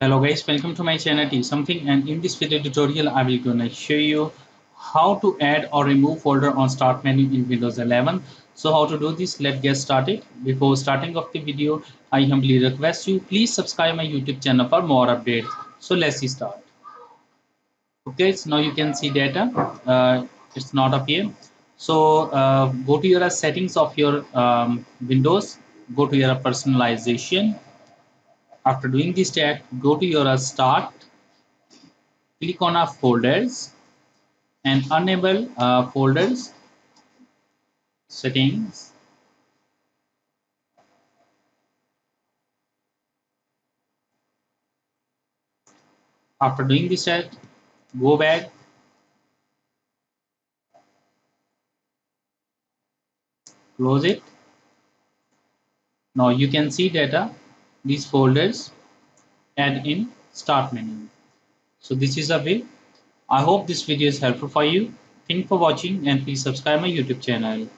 Hello guys, welcome to my channel Teach Something, and in this video tutorial I will gonna show you how to add or remove folder on start menu in Windows 11. So how to do this, let's get started. Before starting of the video, I humbly request you please subscribe my YouTube channel for more updates. So let's start. Okay, so now you can see data. It's not up here. So go to your settings of your Windows, go to your personalization. After doing this step, go to your start, click on our folders and enable folders settings. After doing this step, go back, close it. Now you can see data, these folders add in start menu. So this is a way. I hope this video is helpful for you. Thank you for watching and please subscribe my YouTube channel.